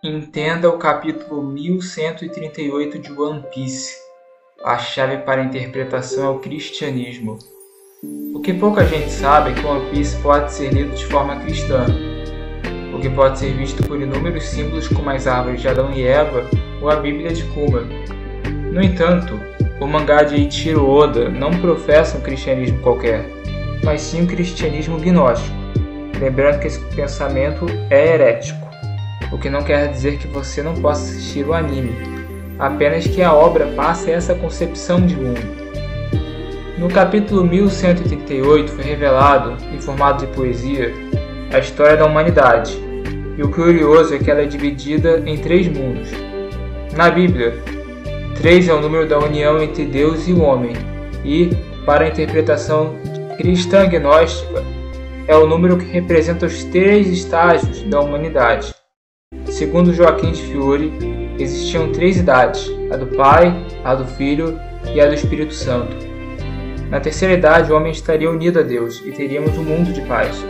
Entenda o capítulo 1138 de One Piece. A chave para a interpretação é o cristianismo. O que pouca gente sabe é que One Piece pode ser lido de forma cristã, o que pode ser visto por inúmeros símbolos como as árvores de Adão e Eva ou a Bíblia de Kuma. No entanto, o mangá de Eiichiro Oda não professa um cristianismo qualquer, mas sim um cristianismo gnóstico, lembrando que esse pensamento é herético, o que não quer dizer que você não possa assistir o anime, apenas que a obra passe essa concepção de mundo. No capítulo 1138 foi revelado, em formato de poesia, a história da humanidade, e o curioso é que ela é dividida em 3 mundos. Na Bíblia, 3 é o número da união entre Deus e o homem, e, para a interpretação cristã gnóstica, é o número que representa os 3 estágios da humanidade. Segundo Joaquim de Fiore, existiam 3 idades, a do Pai, a do Filho e a do Espírito Santo. Na terceira idade, o homem estaria unido a Deus e teríamos um mundo de paz.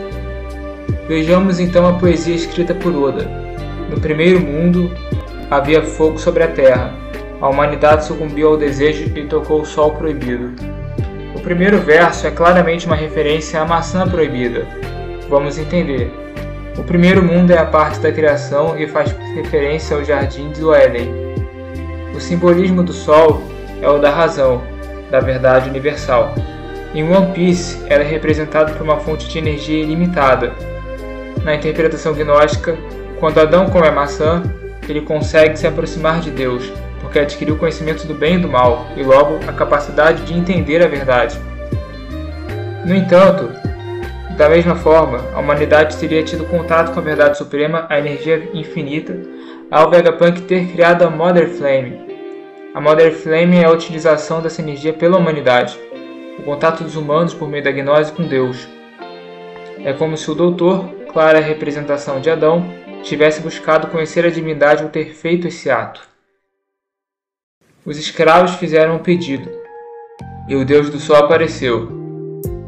Vejamos então a poesia escrita por Oda. No primeiro mundo, havia fogo sobre a terra. A humanidade sucumbiu ao desejo e tocou o sol proibido. O primeiro verso é claramente uma referência à maçã proibida. Vamos entender. O primeiro mundo é a parte da criação e faz referência ao jardim do Éden. O simbolismo do sol é o da razão, da verdade universal. Em One Piece, ela é representada por uma fonte de energia ilimitada. Na interpretação gnóstica, quando Adão come a maçã, ele consegue se aproximar de Deus, porque adquiriu o conhecimento do bem e do mal, e logo a capacidade de entender a verdade. No entanto, da mesma forma, a humanidade teria tido contato com a verdade suprema, a energia infinita, ao Vegapunk ter criado a Mother Flame. A Mother Flame é a utilização dessa energia pela humanidade, o contato dos humanos por meio da gnose com Deus. É como se o Doutor, clara representação de Adão, tivesse buscado conhecer a divindade ao ter feito esse ato. Os escravos fizeram um pedido, e o Deus do Sol apareceu.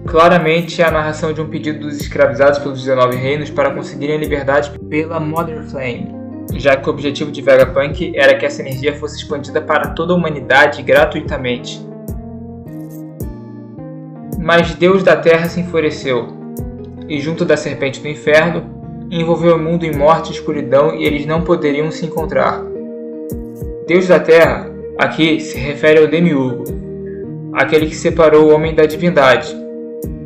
Claramente é a narração de um pedido dos escravizados pelos 19 reinos para conseguirem a liberdade pela Mother Flame, já que o objetivo de Vegapunk era que essa energia fosse expandida para toda a humanidade gratuitamente. Mas Deus da Terra se enfureceu, e junto da serpente do inferno, envolveu o mundo em morte e escuridão e eles não poderiam se encontrar. Deus da Terra, aqui, se refere ao Demiurgo, aquele que separou o homem da divindade.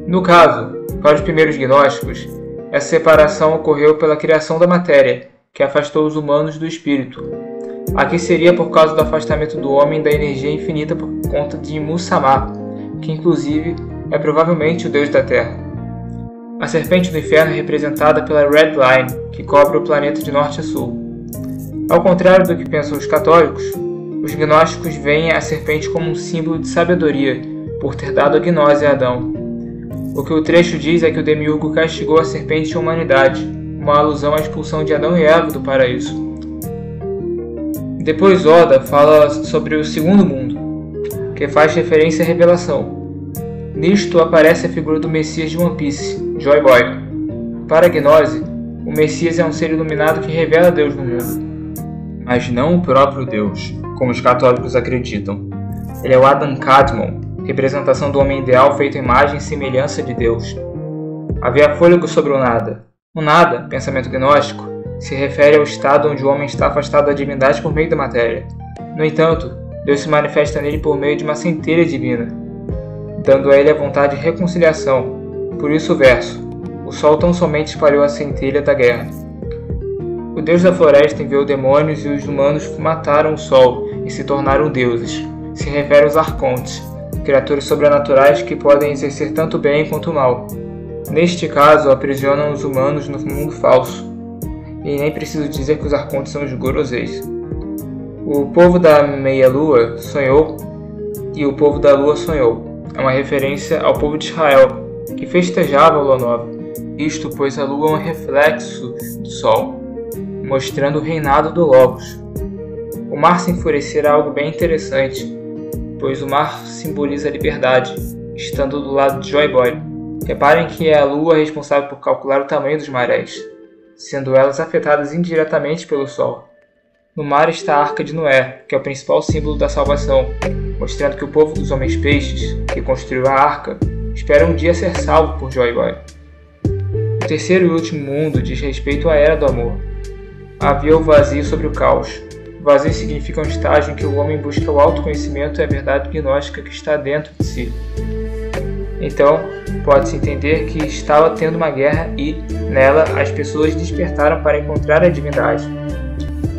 No caso, para os primeiros gnósticos, essa separação ocorreu pela criação da matéria, que afastou os humanos do espírito. Aqui seria por causa do afastamento do homem da energia infinita por conta de Musamá, que inclusive é provavelmente o Deus da Terra. A serpente do inferno é representada pela Red Line, que cobre o planeta de norte a sul. Ao contrário do que pensam os católicos, os gnósticos veem a serpente como um símbolo de sabedoria, por ter dado a gnose a Adão. O que o trecho diz é que o Demiurgo castigou a serpente e a humanidade, uma alusão à expulsão de Adão e Eva do paraíso. Depois Oda fala sobre o segundo mundo, que faz referência à revelação. Nisto aparece a figura do Messias de One Piece, Joy Boy. Para a gnose, o Messias é um ser iluminado que revela Deus no mundo, mas não o próprio Deus, como os católicos acreditam. Ele é o Adam Kadmon, representação do homem ideal feito em imagem e semelhança de Deus. Havia fôlego sobre o nada. O nada, pensamento gnóstico, se refere ao estado onde o homem está afastado da divindade por meio da matéria. No entanto, Deus se manifesta nele por meio de uma centelha divina, dando a ele a vontade de reconciliação. Por isso o verso: o sol tão somente espalhou a centelha da guerra. O Deus da floresta enviou demônios e os humanos mataram o sol e se tornaram deuses. Se refere aos arcontes, criaturas sobrenaturais que podem exercer tanto bem quanto mal. Neste caso, aprisionam os humanos no mundo falso. E nem preciso dizer que os arcontes são os Goroseis. O povo da meia-lua sonhou e o povo da lua sonhou. É uma referência ao povo de Israel, que festejava a lua nova. Isto pois a lua é um reflexo do sol, mostrando o reinado do Logos. O mar se enfurecer é algo bem interessante, pois o mar simboliza a liberdade, estando do lado de Joy Boy. Reparem que é a Lua responsável por calcular o tamanho dos maréis, sendo elas afetadas indiretamente pelo Sol. No mar está a Arca de Noé, que é o principal símbolo da salvação, mostrando que o povo dos Homens-Peixes, que construiu a Arca, espera um dia ser salvo por Joy Boy. O terceiro e último mundo diz respeito à Era do Amor. Havia o vazio sobre o caos. O vazio significa um estágio em que o homem busca o autoconhecimento e a verdade gnóstica que está dentro de si. Então, pode-se entender que estava tendo uma guerra e, nela, as pessoas despertaram para encontrar a divindade.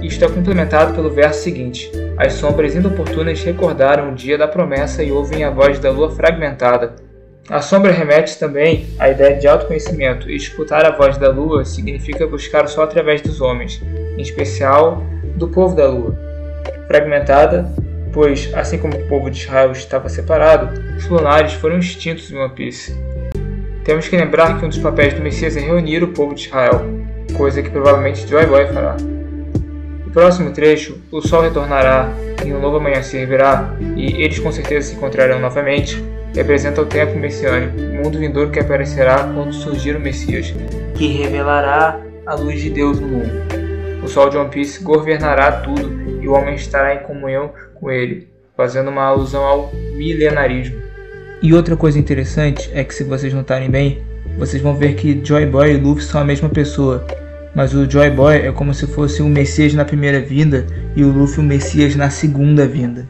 Isto é complementado pelo verso seguinte: as sombras inoportunas recordaram o dia da promessa e ouvem a voz da lua fragmentada. A sombra remete também à ideia de autoconhecimento, e escutar a voz da lua significa buscar só através dos homens, em especial do povo da lua. Fragmentada, pois, assim como o povo de Israel estava separado, os lunares foram extintos em One Piece. Temos que lembrar que um dos papéis do Messias é reunir o povo de Israel, coisa que provavelmente Joy Boy fará. No próximo trecho, o sol retornará e um novo amanhecer virá, e eles com certeza se encontrarão novamente. Representa o tempo messiânico, o mundo vindouro que aparecerá quando surgir o Messias, que revelará a luz de Deus no mundo. O sol de One Piece governará tudo e o homem estará em comunhão com ele, fazendo uma alusão ao milenarismo. E outra coisa interessante é que, se vocês notarem bem, vocês vão ver que Joy Boy e Luffy são a mesma pessoa, mas o Joy Boy é como se fosse o Messias na primeira vinda e o Luffy o Messias na segunda vinda.